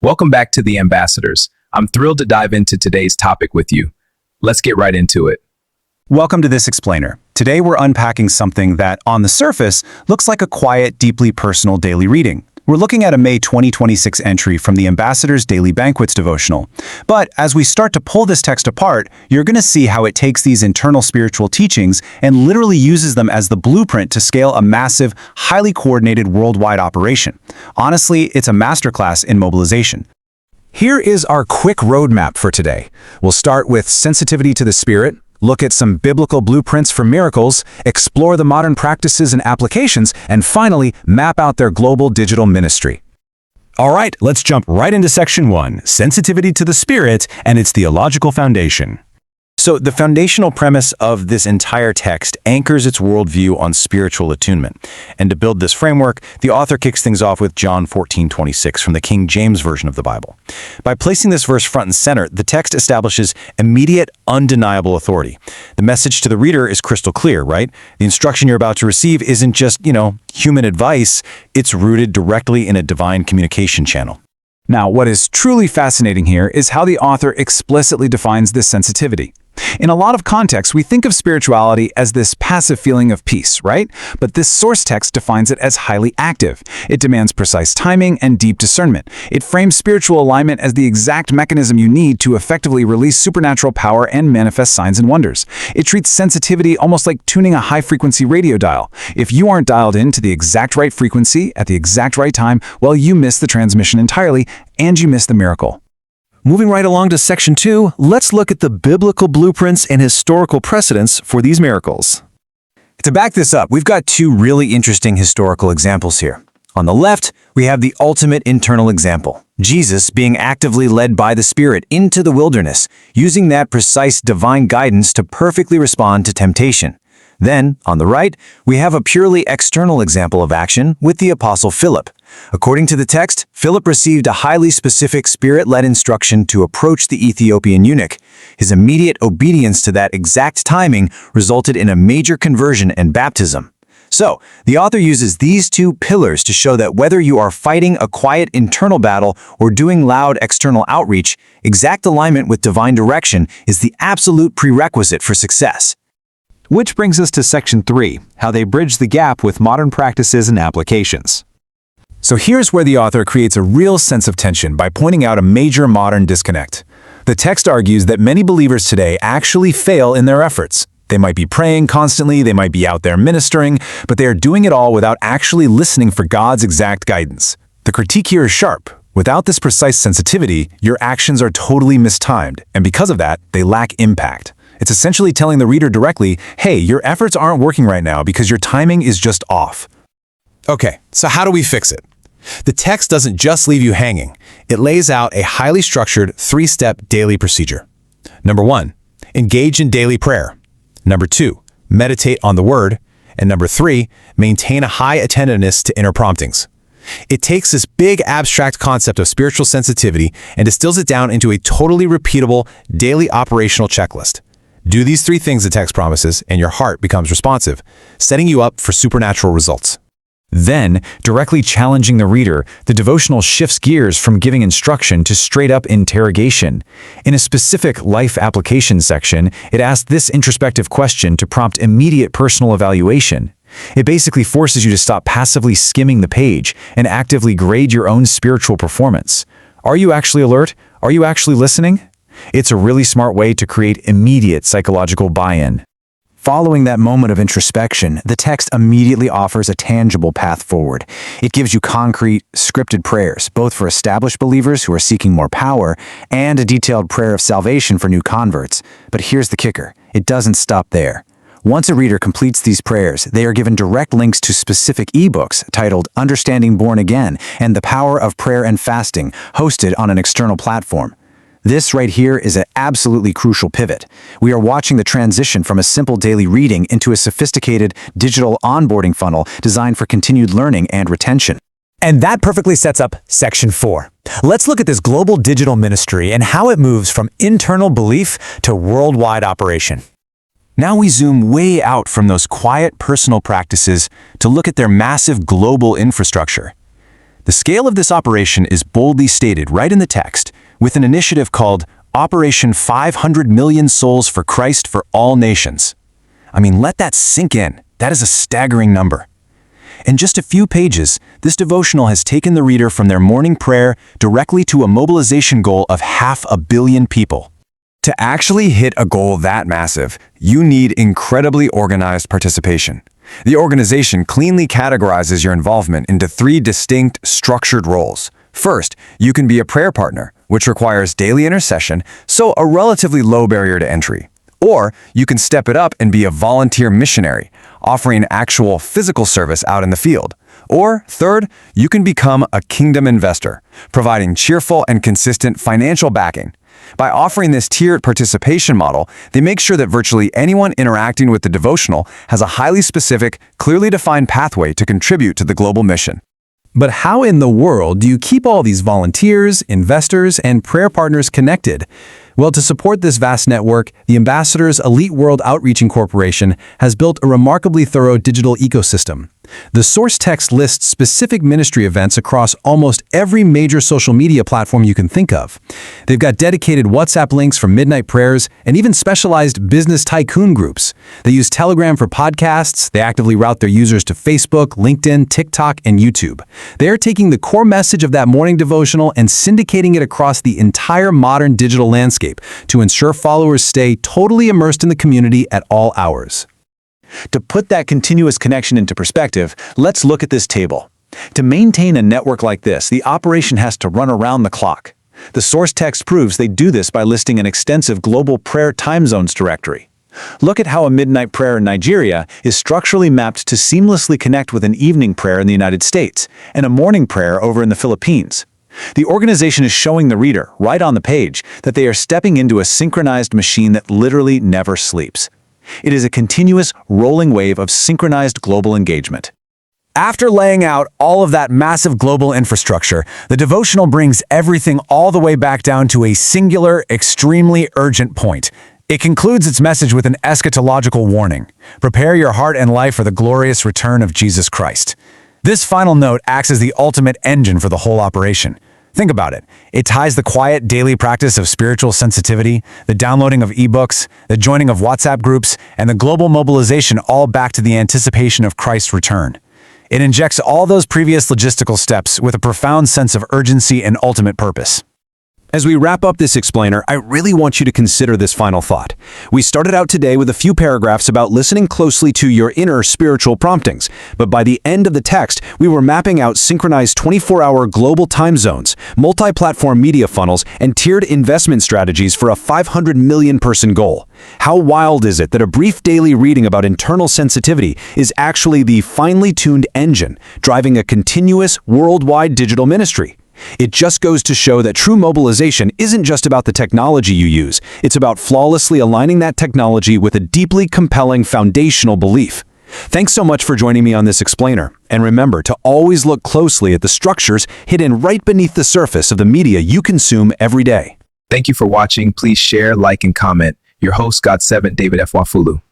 Welcome back to The Ambassadors. I'm thrilled to dive into today's topic with you. Let's get right into it. Welcome to This Explainer. Today we're unpacking something that, on the surface, looks like a quiet, deeply personal daily reading. We're looking at a May 2026 entry from the Ambassadors Daily Banquets devotional. But as we start to pull this text apart, you're going to see how it takes these internal spiritual teachings and literally uses them as the blueprint to scale a massive, highly coordinated worldwide operation. Honestly, it's a masterclass in mobilization. Here is our quick roadmap for today. We'll start with sensitivity to the Spirit, look at some biblical blueprints for miracles, explore the modern practices and applications, and finally, map out their global digital ministry. All right, let's jump right into Section 1, Sensitivity to the Spirit and its Theological Foundation. So the foundational premise of this entire text anchors its worldview on spiritual attunement. And to build this framework, the author kicks things off with John 14:26 from the King James Version of the Bible. By placing this verse front and center, the text establishes immediate, undeniable authority. The message to the reader is crystal clear, right? The instruction you're about to receive isn't just, human advice. It's rooted directly in a divine communication channel. Now, what is truly fascinating here is how the author explicitly defines this sensitivity. In a lot of contexts, we think of spirituality as this passive feeling of peace, right? But this source text defines it as highly active. It demands precise timing and deep discernment. It frames spiritual alignment as the exact mechanism you need to effectively release supernatural power and manifest signs and wonders. It treats sensitivity almost like tuning a high-frequency radio dial. If you aren't dialed in to the exact right frequency at the exact right time, well, you miss the transmission entirely, and you miss the miracle. Moving right along to Section 2, let's look at the biblical blueprints and historical precedents for these miracles. To back this up, we've got two really interesting historical examples here. On the left, we have the ultimate internal example, Jesus being actively led by the Spirit into the wilderness, using that precise divine guidance to perfectly respond to temptation. Then, on the right, we have a purely external example of action with the Apostle Philip. According to the text, Philip received a highly specific Spirit-led instruction to approach the Ethiopian eunuch. His immediate obedience to that exact timing resulted in a major conversion and baptism. So, the author uses these two pillars to show that whether you are fighting a quiet internal battle or doing loud external outreach, exact alignment with divine direction is the absolute prerequisite for success. Which brings us to Section 3, how they bridge the gap with modern practices and applications. So here's where the author creates a real sense of tension by pointing out a major modern disconnect. The text argues that many believers today actually fail in their efforts. They might be praying constantly, they might be out there ministering, but they are doing it all without actually listening for God's exact guidance. The critique here is sharp. Without this precise sensitivity, your actions are totally mistimed, and because of that, they lack impact. It's essentially telling the reader directly, hey, your efforts aren't working right now because your timing is just off. Okay, so how do we fix it? The text doesn't just leave you hanging. It lays out a highly structured three-step daily procedure. Number 1, engage in daily prayer. Number 2, meditate on the Word. And number 3, maintain a high attentiveness to inner promptings. It takes this big abstract concept of spiritual sensitivity and distills it down into a totally repeatable daily operational checklist. Do these 3 things the text promises, and your heart becomes responsive, setting you up for supernatural results. Then, directly challenging the reader, the devotional shifts gears from giving instruction to straight-up interrogation. In a specific life application section, it asks this introspective question to prompt immediate personal evaluation. It basically forces you to stop passively skimming the page and actively grade your own spiritual performance. Are you actually alert? Are you actually listening? It's a really smart way to create immediate psychological buy-in. Following that moment of introspection, the text immediately offers a tangible path forward. It gives you concrete, scripted prayers, both for established believers who are seeking more power, and a detailed prayer of salvation for new converts. But here's the kicker. It doesn't stop there. Once a reader completes these prayers, they are given direct links to specific ebooks titled Understanding Born Again and The Power of Prayer and Fasting, hosted on an external platform. This right here is an absolutely crucial pivot. We are watching the transition from a simple daily reading into a sophisticated digital onboarding funnel designed for continued learning and retention. And that perfectly sets up Section 4. Let's look at this global digital ministry and how it moves from internal belief to worldwide operation. Now we zoom way out from those quiet personal practices to look at their massive global infrastructure. The scale of this operation is boldly stated right in the text, with an initiative called Operation 500 Million Souls for Christ for All Nations. I mean, let that sink in. That is a staggering number. In just a few pages, this devotional has taken the reader from their morning prayer directly to a mobilization goal of 500 million people. To actually hit a goal that massive, you need incredibly organized participation. The organization cleanly categorizes your involvement into 3 distinct, structured roles. First, you can be a prayer partner, which requires daily intercession, so a relatively low barrier to entry. Or you can step it up and be a volunteer missionary, offering actual physical service out in the field. Or third, you can become a kingdom investor, providing cheerful and consistent financial backing. By offering this tiered participation model, they make sure that virtually anyone interacting with the devotional has a highly specific, clearly defined pathway to contribute to the global mission. But how in the world do you keep all these volunteers, investors, and prayer partners connected? Well, to support this vast network, the Ambassadors Elite World Outreach Incorporation has built a remarkably thorough digital ecosystem. The source text lists specific ministry events across almost every major social media platform you can think of. They've got dedicated WhatsApp links for midnight prayers and even specialized business tycoon groups. They use Telegram for podcasts. They actively route their users to Facebook, LinkedIn, TikTok, and YouTube. They are taking the core message of that morning devotional and syndicating it across the entire modern digital landscape to ensure followers stay totally immersed in the community at all hours. To put that continuous connection into perspective, let's look at this table. To maintain a network like this, the operation has to run around the clock. The source text proves they do this by listing an extensive global prayer time zones directory. Look at how a midnight prayer in Nigeria is structurally mapped to seamlessly connect with an evening prayer in the United States and a morning prayer over in the Philippines. The organization is showing the reader, right on the page, that they are stepping into a synchronized machine that literally never sleeps. It is a continuous, rolling wave of synchronized global engagement. After laying out all of that massive global infrastructure, the devotional brings everything all the way back down to a singular, extremely urgent point. It concludes its message with an eschatological warning. Prepare your heart and life for the glorious return of Jesus Christ. This final note acts as the ultimate engine for the whole operation. Think about it. It ties the quiet daily practice of spiritual sensitivity, the downloading of ebooks, the joining of WhatsApp groups, and the global mobilization all back to the anticipation of Christ's return. It injects all those previous logistical steps with a profound sense of urgency and ultimate purpose. As we wrap up this explainer, I really want you to consider this final thought. We started out today with a few paragraphs about listening closely to your inner spiritual promptings, but by the end of the text, we were mapping out synchronized 24-hour global time zones, multi-platform media funnels, and tiered investment strategies for a 500 million person goal. How wild is it that a brief daily reading about internal sensitivity is actually the finely tuned engine driving a continuous worldwide digital ministry? It just goes to show that true mobilization isn't just about the technology you use. It's about flawlessly aligning that technology with a deeply compelling foundational belief. Thanks so much for joining me on this explainer. And remember to always look closely at the structures hidden right beneath the surface of the media you consume every day. Thank you for watching. Please share, like, and comment. Your host, God7, David F. Wafulu.